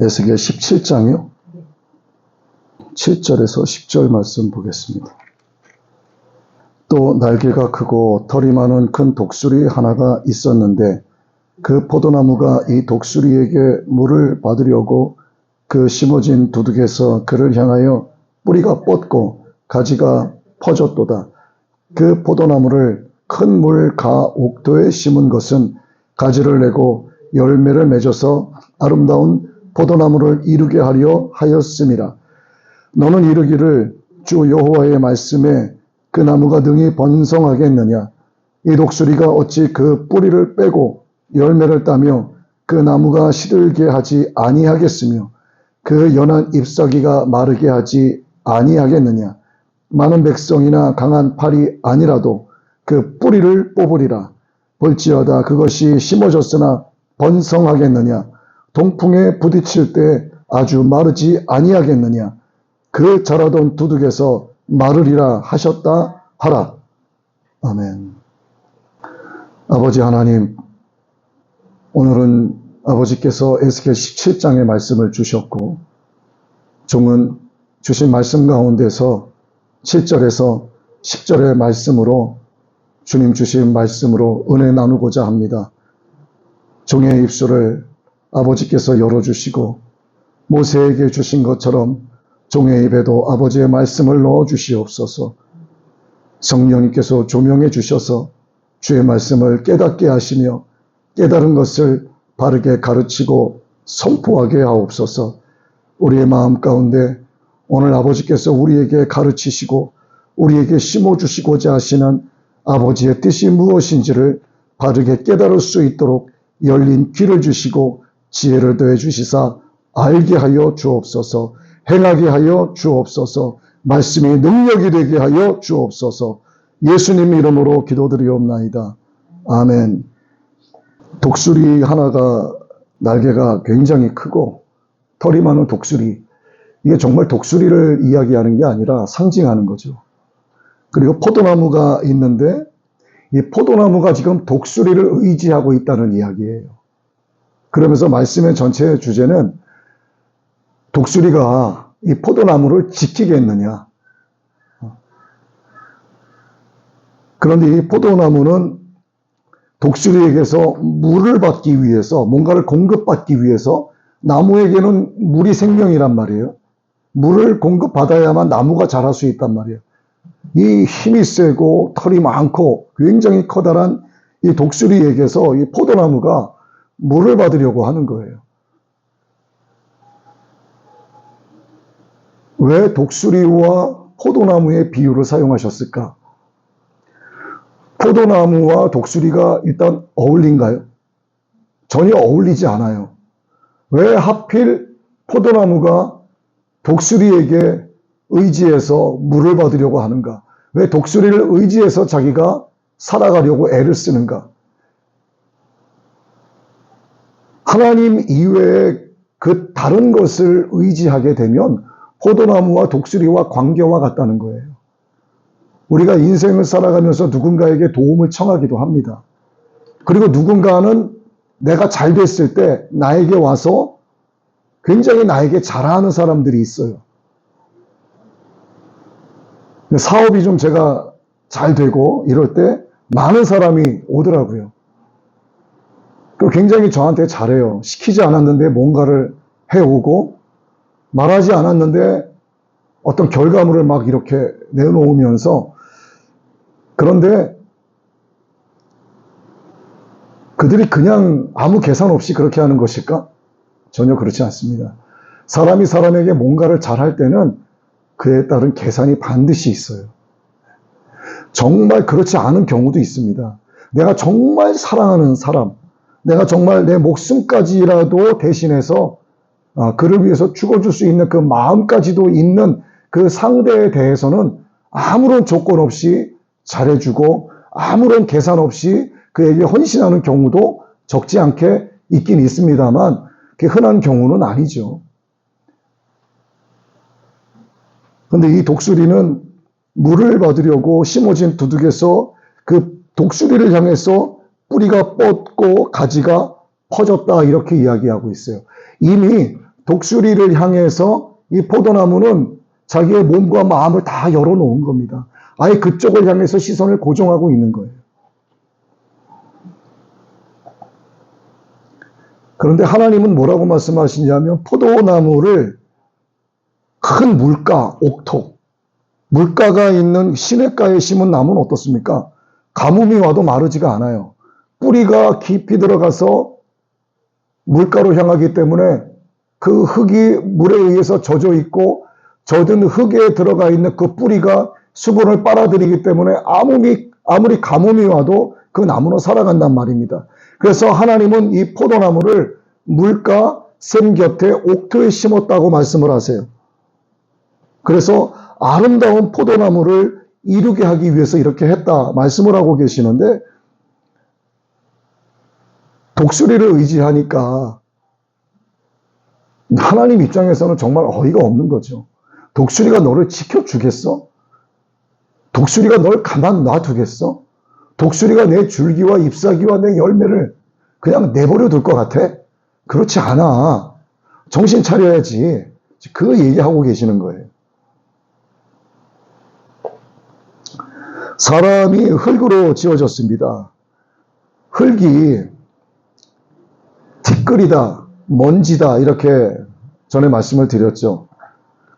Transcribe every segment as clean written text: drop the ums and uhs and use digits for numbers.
에스겔 17장이요. 7절에서 10절 말씀 보겠습니다. 또 날개가 크고 털이 많은 큰 독수리 하나가 있었는데 그 포도나무가 이 독수리에게 물을 받으려고 그 심어진 두둑에서 그를 향하여 뿌리가 뻗고 가지가 퍼졌도다. 그 포도나무를 큰 물 가옥도에 심은 것은 가지를 내고 열매를 맺어서 아름다운 포도나무를 이루게 하려 하였음이라. 너는 이르기를 주 여호와의 말씀에 그 나무가 능히 번성하겠느냐. 이 독수리가 어찌 그 뿌리를 빼고 열매를 따며 그 나무가 시들게 하지 아니하겠으며 그 연한 잎사귀가 마르게 하지 아니하겠느냐. 많은 백성이나 강한 팔이 아니라도 그 뿌리를 뽑으리라. 볼지어다 그것이 심어졌으나 번성하겠느냐. 동풍에 부딪힐 때 아주 마르지 아니하겠느냐. 그 자라던 두둑에서 마르리라 하셨다 하라. 아멘. 아버지 하나님, 오늘은 아버지께서 에스겔 17장의 말씀을 주셨고 종은 주신 말씀 가운데서 7절에서 10절의 말씀으로 주님 주신 말씀으로 은혜 나누고자 합니다. 종의 입술을 아버지께서 열어주시고 모세에게 주신 것처럼 종의 입에도 아버지의 말씀을 넣어주시옵소서. 성령님께서 조명해 주셔서 주의 말씀을 깨닫게 하시며 깨달은 것을 바르게 가르치고 선포하게 하옵소서. 우리의 마음 가운데 오늘 아버지께서 우리에게 가르치시고 우리에게 심어주시고자 하시는 아버지의 뜻이 무엇인지를 바르게 깨달을 수 있도록 열린 귀를 주시고 지혜를 더해 주시사 알게 하여 주옵소서. 행하게 하여 주옵소서. 말씀이 능력이 되게 하여 주옵소서. 예수님 이름으로 기도드리옵나이다. 아멘. 독수리 하나가 날개가 굉장히 크고 털이 많은 독수리. 이게 정말 독수리를 이야기하는 게 아니라 상징하는 거죠. 그리고 포도나무가 있는데 이 포도나무가 지금 독수리를 의지하고 있다는 이야기예요. 그러면서 말씀의 전체 주제는 독수리가 이 포도나무를 지키겠느냐. 그런데 이 포도나무는 독수리에게서 물을 받기 위해서 뭔가를 공급받기 위해서 나무에게는 물이 생명이란 말이에요. 물을 공급받아야만 나무가 자랄 수 있단 말이에요. 이 힘이 세고 털이 많고 굉장히 커다란 이 독수리에게서 이 포도나무가 물을 받으려고 하는 거예요. 왜 독수리와 포도나무의 비유를 사용하셨을까? 포도나무와 독수리가 일단 어울린가요? 전혀 어울리지 않아요. 왜 하필 포도나무가 독수리에게 의지해서 물을 받으려고 하는가? 왜 독수리를 의지해서 자기가 살아가려고 애를 쓰는가? 하나님 이외에 그 다른 것을 의지하게 되면 포도나무와 독수리와 관계와 같다는 거예요. 우리가 인생을 살아가면서 누군가에게 도움을 청하기도 합니다. 그리고 누군가는 내가 잘 됐을 때 나에게 와서 굉장히 나에게 잘하는 사람들이 있어요. 사업이 좀 제가 잘 되고 이럴 때 많은 사람이 오더라고요. 그리고 굉장히 저한테 잘해요. 시키지 않았는데 뭔가를 해오고 말하지 않았는데 어떤 결과물을 막 이렇게 내놓으면서 그런데 그들이 그냥 아무 계산 없이 그렇게 하는 것일까? 전혀 그렇지 않습니다. 사람이 사람에게 뭔가를 잘할 때는 그에 따른 계산이 반드시 있어요. 정말 그렇지 않은 경우도 있습니다. 내가 정말 사랑하는 사람, 내가 정말 내 목숨까지라도 대신해서 그를 위해서 죽어줄 수 있는 그 마음까지도 있는 그 상대에 대해서는 아무런 조건 없이 잘해주고 아무런 계산 없이 그에게 헌신하는 경우도 적지 않게 있긴 있습니다만 그게 흔한 경우는 아니죠. 그런데 이 독수리는 물을 받으려고 심어진 두둑에서 그 독수리를 향해서 뿌리가 뻗고 가지가 퍼졌다 이렇게 이야기하고 있어요. 이미 독수리를 향해서 이 포도나무는 자기의 몸과 마음을 다 열어놓은 겁니다. 아예 그쪽을 향해서 시선을 고정하고 있는 거예요. 그런데 하나님은 뭐라고 말씀하시냐면 포도나무를 큰 물가, 옥토, 물가가 있는 시냇가에 심은 나무는 어떻습니까? 가뭄이 와도 마르지가 않아요. 뿌리가 깊이 들어가서 물가로 향하기 때문에 그 흙이 물에 의해서 젖어 있고 젖은 흙에 들어가 있는 그 뿌리가 수분을 빨아들이기 때문에 아무리 가뭄이 와도 그 나무는 살아간단 말입니다. 그래서 하나님은 이 포도나무를 물가 샘 곁에 옥토에 심었다고 말씀을 하세요. 그래서 아름다운 포도나무를 이루게 하기 위해서 이렇게 했다 말씀을 하고 계시는데, 독수리를 의지하니까 하나님 입장에서는 정말 어이가 없는 거죠. 독수리가 너를 지켜주겠어? 독수리가 널 가만 놔두겠어? 독수리가 내 줄기와 잎사귀와 내 열매를 그냥 내버려 둘 것 같아? 그렇지 않아. 정신 차려야지. 그 얘기하고 계시는 거예요. 사람이 흙으로 지어졌습니다. 흙이 티끌이다, 먼지다 이렇게 전에 말씀을 드렸죠.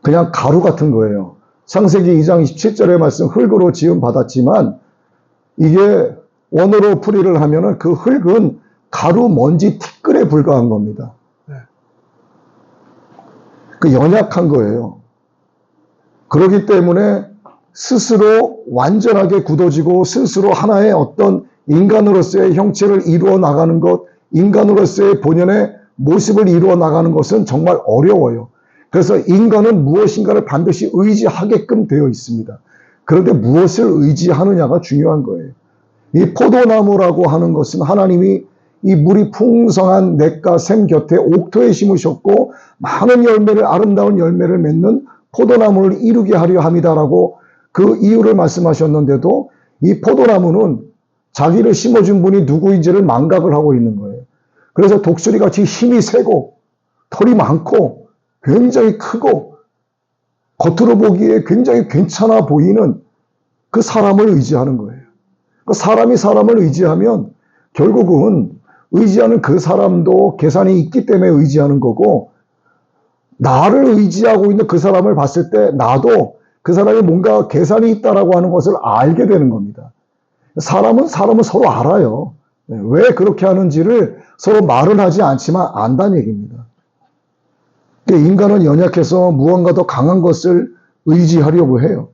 그냥 가루 같은 거예요. 창세기 2장 27절의 말씀, 흙으로 지음 받았지만 이게 원어로 풀이를 하면은 그 흙은 가루, 먼지, 티끌에 불과한 겁니다. 그 연약한 거예요. 그렇기 때문에 스스로 완전하게 굳어지고 스스로 하나의 어떤 인간으로서의 형체를 이루어 나가는 것, 인간으로서의 본연의 모습을 이루어 나가는 것은 정말 어려워요. 그래서 인간은 무엇인가를 반드시 의지하게끔 되어 있습니다. 그런데 무엇을 의지하느냐가 중요한 거예요. 이 포도나무라고 하는 것은 하나님이 이 물이 풍성한 냇가 샘 곁에 옥토에 심으셨고 많은 열매를, 아름다운 열매를 맺는 포도나무를 이루게 하려 함이다라고 그 이유를 말씀하셨는데도 이 포도나무는 자기를 심어준 분이 누구인지를 망각을 하고 있는 거예요. 그래서 독수리같이 힘이 세고 털이 많고 굉장히 크고 겉으로 보기에 굉장히 괜찮아 보이는 그 사람을 의지하는 거예요. 그 사람이 사람을 의지하면 결국은 의지하는 그 사람도 계산이 있기 때문에 의지하는 거고, 나를 의지하고 있는 그 사람을 봤을 때 나도 그 사람이 뭔가 계산이 있다라고 하는 것을 알게 되는 겁니다. 사람은 서로 알아요. 왜 그렇게 하는지를 서로 말은 하지 않지만 안다는 얘기입니다. 인간은 연약해서 무언가 더 강한 것을 의지하려고 해요.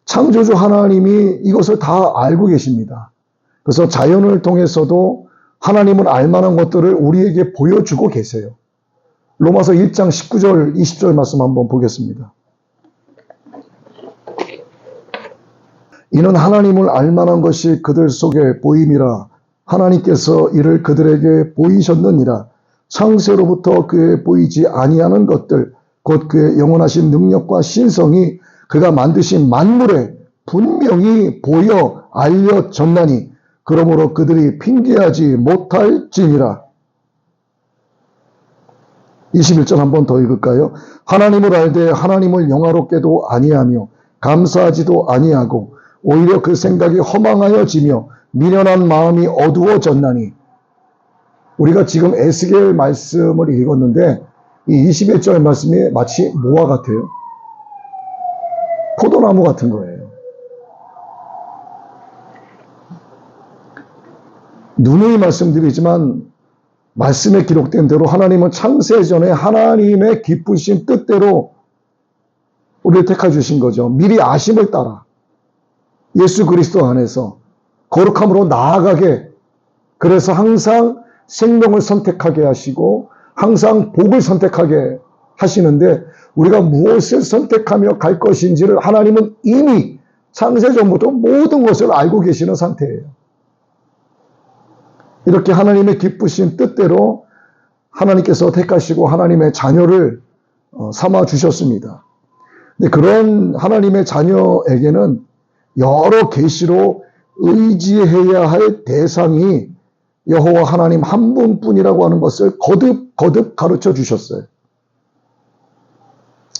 창조주 하나님이 이것을 다 알고 계십니다. 그래서 자연을 통해서도 하나님은 알만한 것들을 우리에게 보여주고 계세요. 로마서 1장 19절 20절 말씀 한번 보겠습니다. 이는 하나님을 알만한 것이 그들 속에 보임이라. 하나님께서 이를 그들에게 보이셨느니라. 창세로부터 그에 보이지 아니하는 것들 곧 그의 영원하신 능력과 신성이 그가 만드신 만물에 분명히 보여 알려졌나니 그러므로 그들이 핑계하지 못할지니라. 21절 한 번 더 읽을까요? 하나님을 알되 하나님을 영화롭게도 아니하며 감사하지도 아니하고 오히려 그 생각이 허망하여지며 미련한 마음이 어두워졌나니. 우리가 지금 에스겔 말씀을 읽었는데 이 21절 말씀이 마치 뭐와 같아요? 포도나무 같은 거예요. 누누이 말씀드리지만 말씀에 기록된 대로 하나님은 창세전에 하나님의 기쁘신 뜻대로 우리를 택하 주신 거죠. 미리 아심을 따라 예수 그리스도 안에서 거룩함으로 나아가게, 그래서 항상 생명을 선택하게 하시고 항상 복을 선택하게 하시는데, 우리가 무엇을 선택하며 갈 것인지를 하나님은 이미 창세전부터 모든 것을 알고 계시는 상태예요. 이렇게 하나님의 기쁘신 뜻대로 하나님께서 택하시고 하나님의 자녀를 삼아 주셨습니다. 근데 그런 하나님의 자녀에게는 여러 계시로 의지해야 할 대상이 여호와 하나님 한 분뿐이라고 하는 것을 거듭 가르쳐 주셨어요.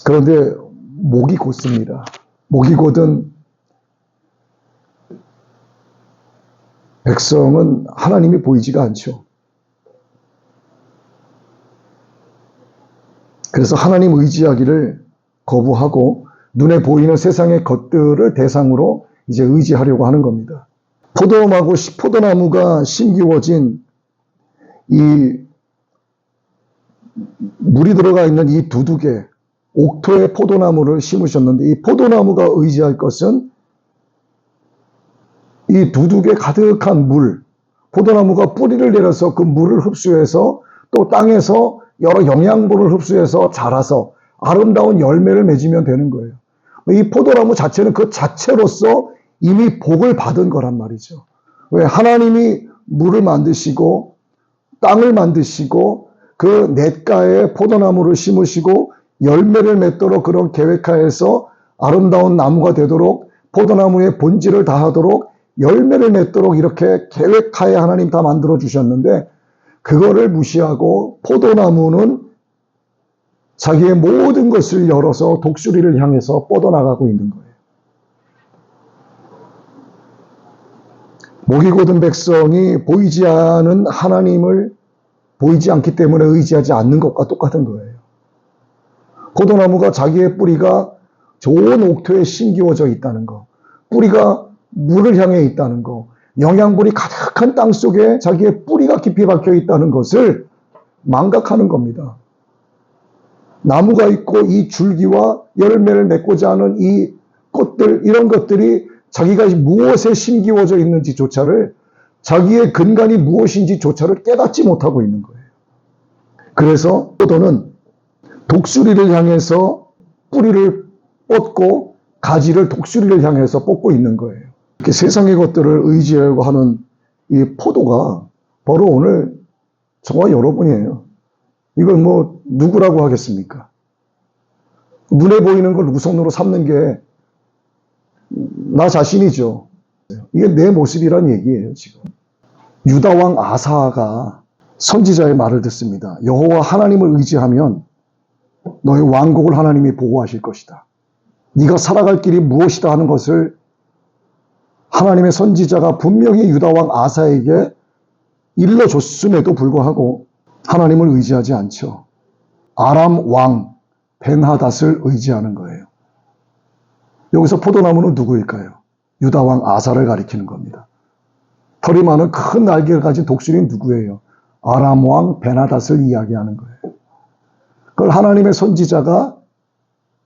그런데 목이 곧습니다. 목이 곧은 백성은 하나님이 보이지가 않죠. 그래서 하나님 의지하기를 거부하고 눈에 보이는 세상의 것들을 대상으로 이제 의지하려고 하는 겁니다. 포도나무가 심기워진 이 물이 들어가 있는 이 두둑에 옥토에 포도나무를 심으셨는데, 이 포도나무가 의지할 것은 이 두둑에 가득한 물, 포도나무가 뿌리를 내려서 그 물을 흡수해서 또 땅에서 여러 영양분을 흡수해서 자라서 아름다운 열매를 맺으면 되는 거예요. 이 포도나무 자체는 그 자체로서 이미 복을 받은 거란 말이죠. 왜? 하나님이 물을 만드시고 땅을 만드시고 그 냇가에 포도나무를 심으시고 열매를 맺도록 그런 계획하에서 아름다운 나무가 되도록 포도나무의 본질을 다하도록 열매를 맺도록 이렇게 계획하에 하나님 다 만들어 주셨는데, 그거를 무시하고 포도나무는 자기의 모든 것을 열어서 독수리를 향해서 뻗어나가고 있는 거예요. 목이 곧은 백성이 보이지 않은 하나님을 보이지 않기 때문에 의지하지 않는 것과 똑같은 거예요. 포도나무가 자기의 뿌리가 좋은 옥토에 심기워져 있다는 거, 뿌리가 물을 향해 있다는 거, 영양분이 가득한 땅 속에 자기의 뿌리가 깊이 박혀 있다는 것을 망각하는 겁니다. 나무가 있고 이 줄기와 열매를 맺고자 하는 이 꽃들, 이런 것들이 자기가 무엇에 심기워져 있는지조차를, 자기의 근간이 무엇인지조차를 깨닫지 못하고 있는 거예요. 그래서 포도는 독수리를 향해서 뿌리를 뻗고 가지를 독수리를 향해서 뻗고 있는 거예요. 이렇게 세상의 것들을 의지하려고 하는 이 포도가 바로 오늘 저와 여러분이에요. 이걸 뭐 누구라고 하겠습니까? 눈에 보이는 걸 우선으로 삼는 게 나 자신이죠. 이게 내 모습이란 얘기예요, 지금. 유다 왕 아사가 선지자의 말을 듣습니다. 여호와 하나님을 의지하면 너의 왕국을 하나님이 보호하실 것이다. 네가 살아갈 길이 무엇이다 하는 것을 하나님의 선지자가 분명히 유다 왕 아사에게 일러줬음에도 불구하고 하나님을 의지하지 않죠. 아람 왕 벤하닷을 의지하는 거예요. 여기서 포도나무는 누구일까요? 유다 왕 아사를 가리키는 겁니다. 털이 많은 큰 날개를 가진 독수리는 누구예요? 아람 왕 벤하닷을 이야기하는 거예요. 그걸 하나님의 선지자가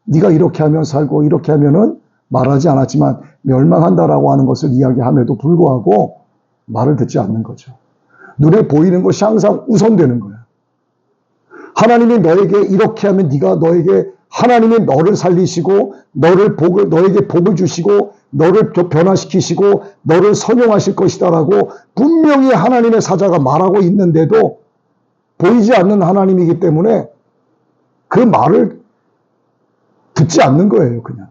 네가 이렇게 하면 살고 이렇게 하면은 말하지 않았지만 멸망한다라고 하는 것을 이야기함에도 불구하고 말을 듣지 않는 거죠. 눈에 보이는 것이 항상 우선되는 거예요. 하나님이 너에게 이렇게 하면 네가 너에게 하나님이 너를 살리시고 너에게 복을 주시고 너를 변화시키시고 너를 선용하실 것이다라고 분명히 하나님의 사자가 말하고 있는데도 보이지 않는 하나님이기 때문에 그 말을 듣지 않는 거예요, 그냥.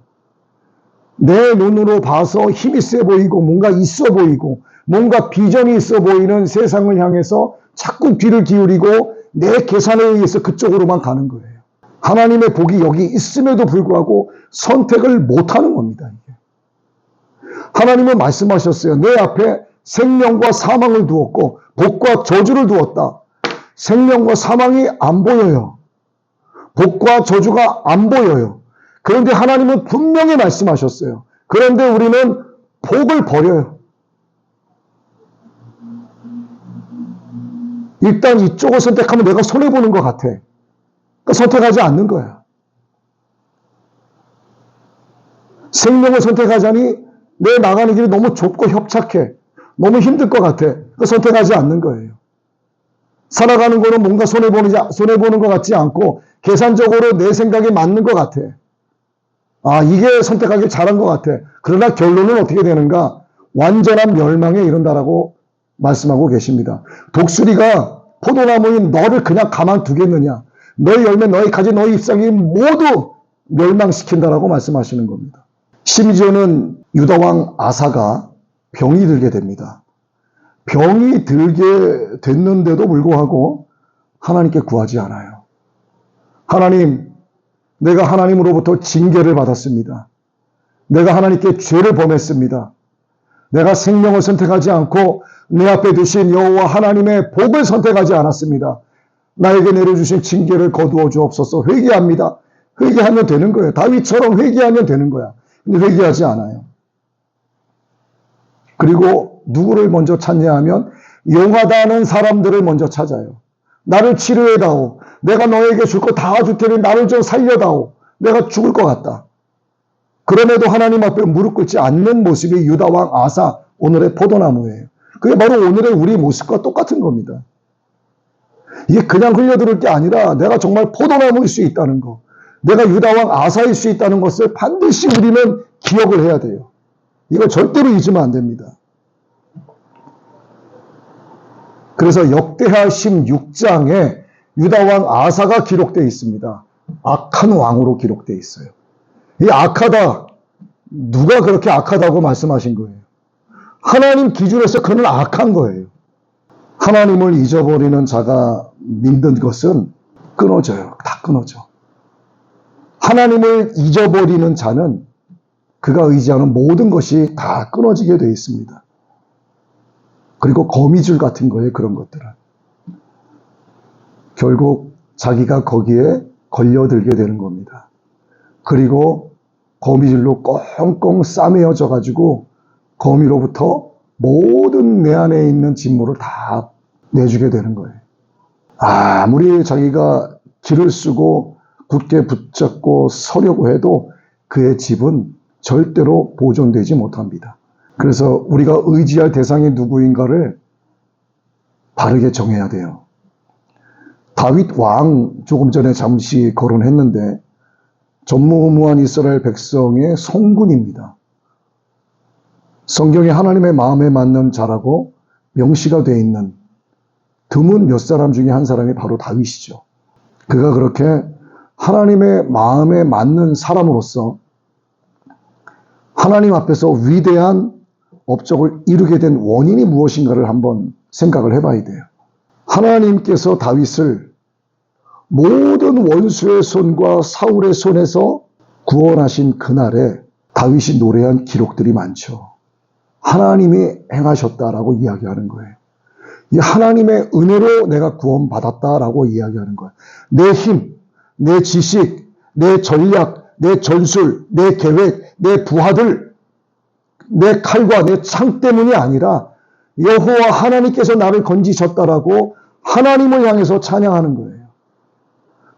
내 눈으로 봐서 힘이 세 보이고 뭔가 있어 보이고 뭔가 비전이 있어 보이는 세상을 향해서 자꾸 귀를 기울이고 내 계산에 의해서 그쪽으로만 가는 거예요. 하나님의 복이 여기 있음에도 불구하고 선택을 못하는 겁니다. 이게. 하나님은 말씀하셨어요. 내 앞에 생명과 사망을 두었고 복과 저주를 두었다. 생명과 사망이 안 보여요. 복과 저주가 안 보여요. 그런데 하나님은 분명히 말씀하셨어요. 그런데 우리는 복을 버려요. 일단 이쪽을 선택하면 내가 손해보는 것 같아. 그러니까 선택하지 않는 거야. 생명을 선택하자니 내 나가는 길이 너무 좁고 협착해. 너무 힘들 것 같아. 그러니까 선택하지 않는 거예요. 살아가는 거는 뭔가 손해보는 것 같지 않고 계산적으로 내 생각에 맞는 것 같아. 아, 이게 선택하기 잘한 것 같아. 그러나 결론은 어떻게 되는가? 완전한 멸망에 이른다라고 말씀하고 계십니다. 독수리가 포도나무인 너를 그냥 가만두겠느냐? 너의 열매, 너의 가지, 너의 잎사귀 모두 멸망시킨다라고 말씀하시는 겁니다. 심지어는 유다 왕 아사가 병이 들게 됩니다. 병이 들게 됐는데도 불구하고 하나님께 구하지 않아요. 하나님, 내가 하나님으로부터 징계를 받았습니다. 내가 하나님께 죄를 범했습니다. 내가 생명을 선택하지 않고 내 앞에 두신 여호와 하나님의 복을 선택하지 않았습니다. 나에게 내려주신 징계를 거두어 주옵소서. 회개합니다. 회개하면 되는 거예요. 다윗처럼 회개하면 되는 거야. 근데 회개하지 않아요. 그리고 누구를 먼저 찾냐 하면 용하다는 사람들을 먼저 찾아요. 나를 치료해다오. 내가 너에게 줄 거 다 줄 테니 나를 좀 살려다오. 내가 죽을 것 같다. 그럼에도 하나님 앞에 무릎 꿇지 않는 모습이 유다왕 아사 오늘의 포도나무예요. 그게 바로 오늘의 우리 모습과 똑같은 겁니다. 이게 그냥 흘려들을 게 아니라 내가 정말 포도나무일 수 있다는 거, 내가 유다왕 아사일 수 있다는 것을 반드시 우리는 기억을 해야 돼요. 이걸 절대로 잊으면 안 됩니다. 그래서 역대하 16장에 유다왕 아사가 기록되어 있습니다. 악한 왕으로 기록되어 있어요. 이 악하다, 누가 그렇게 악하다고 말씀하신 거예요? 하나님 기준에서 그는 악한 거예요. 하나님을 잊어버리는 자가 믿는 것은 끊어져요. 다 끊어져. 하나님을 잊어버리는 자는 그가 의지하는 모든 것이 다 끊어지게 되어 있습니다. 그리고 거미줄 같은 거예요, 그런 것들은. 결국 자기가 거기에 걸려들게 되는 겁니다. 그리고 거미줄로 꽁꽁 싸매어져 가지고 거미로부터 모든 내 안에 있는 진물을 다 내주게 되는 거예요. 아무리 자기가 길을 쓰고 굳게 붙잡고 서려고 해도 그의 집은 절대로 보존되지 못합니다. 그래서 우리가 의지할 대상이 누구인가를 바르게 정해야 돼요. 다윗 왕 조금 전에 잠시 거론했는데 전무후무한 이스라엘 백성의 성군입니다. 성경에 하나님의 마음에 맞는 자라고 명시가 되어 있는 드문 몇 사람 중에 한 사람이 바로 다윗이죠. 그가 그렇게 하나님의 마음에 맞는 사람으로서 하나님 앞에서 위대한 업적을 이루게 된 원인이 무엇인가를 한번 생각을 해봐야 돼요. 하나님께서 다윗을 모든 원수의 손과 사울의 손에서 구원하신 그날에 다윗이 노래한 기록들이 많죠. 하나님이 행하셨다라고 이야기하는 거예요. 이 하나님의 은혜로 내가 구원받았다라고 이야기하는 거예요. 내 힘, 내 지식, 내 전략, 내 전술, 내 계획, 내 부하들, 내 칼과 내 창 때문이 아니라 여호와 하나님께서 나를 건지셨다라고 하나님을 향해서 찬양하는 거예요.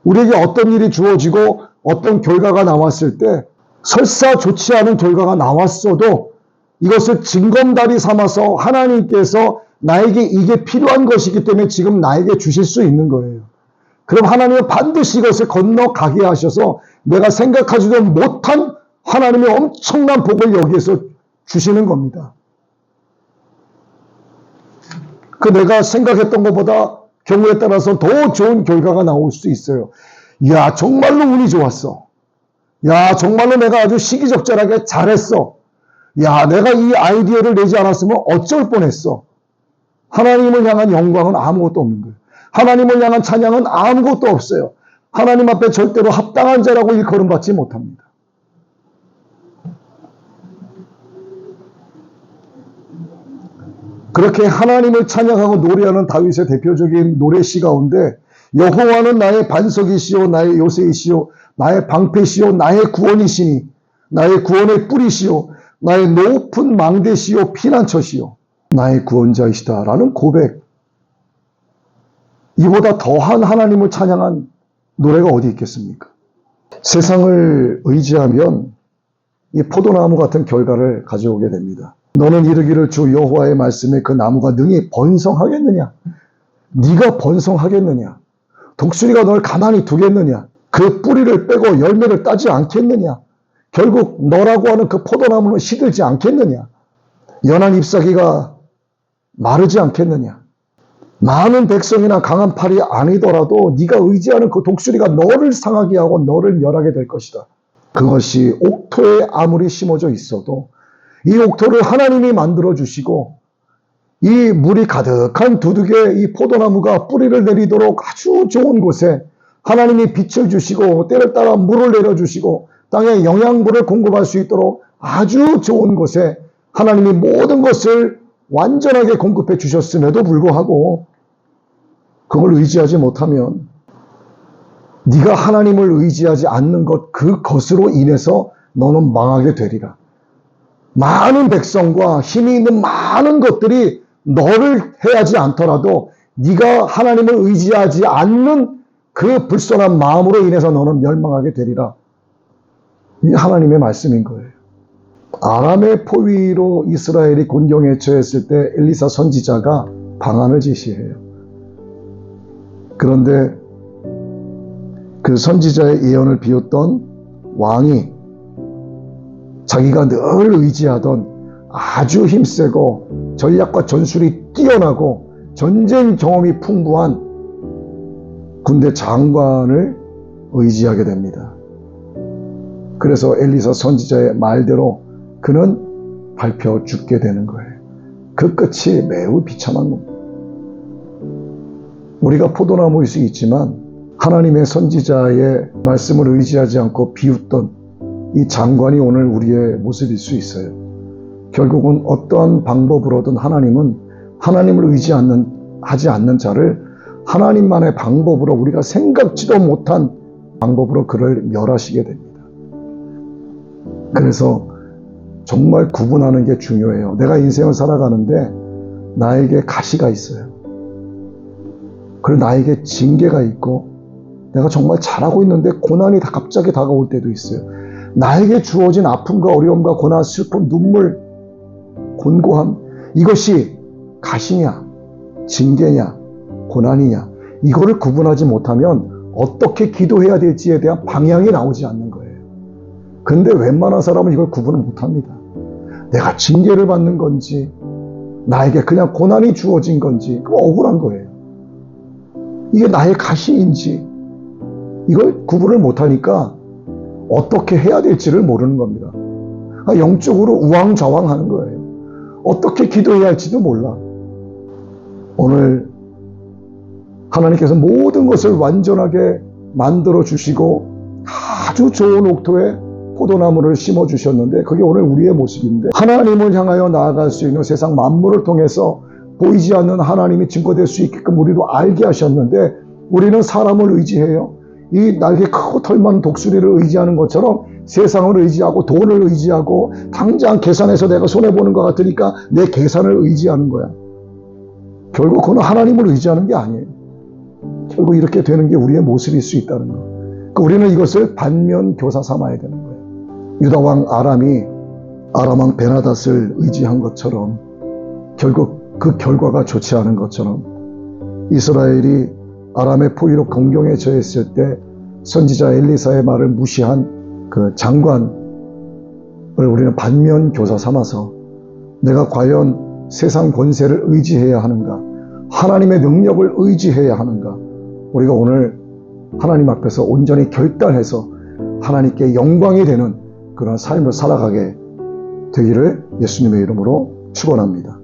우리에게 어떤 일이 주어지고 어떤 결과가 나왔을 때 설사 좋지 않은 결과가 나왔어도 이것을 징검다리 삼아서 하나님께서 나에게 이게 필요한 것이기 때문에 지금 나에게 주실 수 있는 거예요. 그럼 하나님은 반드시 이것을 건너가게 하셔서 내가 생각하지도 못한 하나님의 엄청난 복을 여기에서 주시는 겁니다. 그 내가 생각했던 것보다 경우에 따라서 더 좋은 결과가 나올 수 있어요. 야, 정말로 운이 좋았어. 야, 정말로 내가 아주 시기적절하게 잘했어. 야, 내가 이 아이디어를 내지 않았으면 어쩔 뻔했어. 하나님을 향한 영광은 아무것도 없는 거예요. 하나님을 향한 찬양은 아무것도 없어요. 하나님 앞에 절대로 합당한 자라고 일컬음받지 못합니다. 그렇게 하나님을 찬양하고 노래하는 다윗의 대표적인 노래시 가운데 여호와는 나의 반석이시오 나의 요새이시오 나의 방패시오 나의 구원이시니 나의 구원의 뿌리시오 나의 높은 망대시오 피난처시오 나의 구원자이시다라는 고백. 이보다 더한 하나님을 찬양한 노래가 어디 있겠습니까? 세상을 의지하면 이 포도나무 같은 결과를 가져오게 됩니다. 너는 이르기를 주 여호와의 말씀에 그 나무가 능히 번성하겠느냐? 네가 번성하겠느냐? 독수리가 널 가만히 두겠느냐? 그 뿌리를 빼고 열매를 따지 않겠느냐? 결국 너라고 하는 그 포도나무는 시들지 않겠느냐? 연한 잎사귀가 마르지 않겠느냐? 많은 백성이나 강한 팔이 아니더라도 네가 의지하는 그 독수리가 너를 상하게 하고 너를 멸하게 될 것이다. 그것이 옥토에 아무리 심어져 있어도 이 옥토를 하나님이 만들어주시고 이 물이 가득한 두둑에 이 포도나무가 뿌리를 내리도록 아주 좋은 곳에 하나님이 빛을 주시고 때를 따라 물을 내려주시고 땅에 영양분을 공급할 수 있도록 아주 좋은 곳에 하나님이 모든 것을 완전하게 공급해 주셨음에도 불구하고 그걸 의지하지 못하면 네가 하나님을 의지하지 않는 것, 그것으로 인해서 너는 망하게 되리라. 많은 백성과 힘이 있는 많은 것들이 너를 해하지 않더라도 네가 하나님을 의지하지 않는 그 불손한 마음으로 인해서 너는 멸망하게 되리라. 이 하나님의 말씀인 거예요. 아람의 포위로 이스라엘이 곤경에 처했을 때 엘리사 선지자가 방안을 제시해요. 그런데 그 선지자의 예언을 비웃던 왕이 자기가 늘 의지하던 아주 힘세고 전략과 전술이 뛰어나고 전쟁 경험이 풍부한 군대 장관을 의지하게 됩니다. 그래서 엘리사 선지자의 말대로 그는 밟혀 죽게 되는 거예요. 그 끝이 매우 비참한 겁니다. 우리가 포도나무일 수 있지만 하나님의 선지자의 말씀을 의지하지 않고 비웃던 이 장관이 오늘 우리의 모습일 수 있어요. 결국은 어떠한 방법으로든 하나님은 하나님을 하지 않는 자를 하나님만의 방법으로 우리가 생각지도 못한 방법으로 그를 멸하시게 됩니다. 그래서 정말 구분하는 게 중요해요. 내가 인생을 살아가는데 나에게 가시가 있어요. 그리고 나에게 징계가 있고 내가 정말 잘하고 있는데 고난이 갑자기 다가올 때도 있어요. 나에게 주어진 아픔과 어려움과 고난, 슬픔, 눈물, 곤고함, 이것이 가시냐, 징계냐, 고난이냐, 이거를 구분하지 못하면 어떻게 기도해야 될지에 대한 방향이 나오지 않는 거예요. 근데 웬만한 사람은 이걸 구분을 못합니다. 내가 징계를 받는 건지 나에게 그냥 고난이 주어진 건지 그거 억울한 거예요. 이게 나의 가시인지 이걸 구분을 못하니까 어떻게 해야 될지를 모르는 겁니다. 영적으로 우왕좌왕하는 거예요. 어떻게 기도해야 할지도 몰라. 오늘 하나님께서 모든 것을 완전하게 만들어 주시고 아주 좋은 옥토에 포도나무를 심어 주셨는데 그게 오늘 우리의 모습인데, 하나님을 향하여 나아갈 수 있는 세상 만물을 통해서 보이지 않는 하나님이 증거될 수 있게끔 우리도 알게 하셨는데, 우리는 사람을 의지해요. 이 날개 크고 털 많은 독수리를 의지하는 것처럼 세상을 의지하고 돈을 의지하고 당장 계산해서 내가 손해보는 것 같으니까 내 계산을 의지하는 거야. 결국 그건 하나님을 의지하는 게 아니에요. 결국 이렇게 되는 게 우리의 모습일 수 있다는 거. 그러니까 우리는 이것을 반면교사 삼아야 되는 거예요. 유다왕 아람이 아람왕 베나닷을 의지한 것처럼 결국 그 결과가 좋지 않은 것처럼 이스라엘이 아람의 포위로 공경에 처했을 때 선지자 엘리사의 말을 무시한 그 장관을 우리는 반면교사 삼아서 내가 과연 세상 권세를 의지해야 하는가, 하나님의 능력을 의지해야 하는가, 우리가 오늘 하나님 앞에서 온전히 결단해서 하나님께 영광이 되는 그런 삶을 살아가게 되기를 예수님의 이름으로 축원합니다.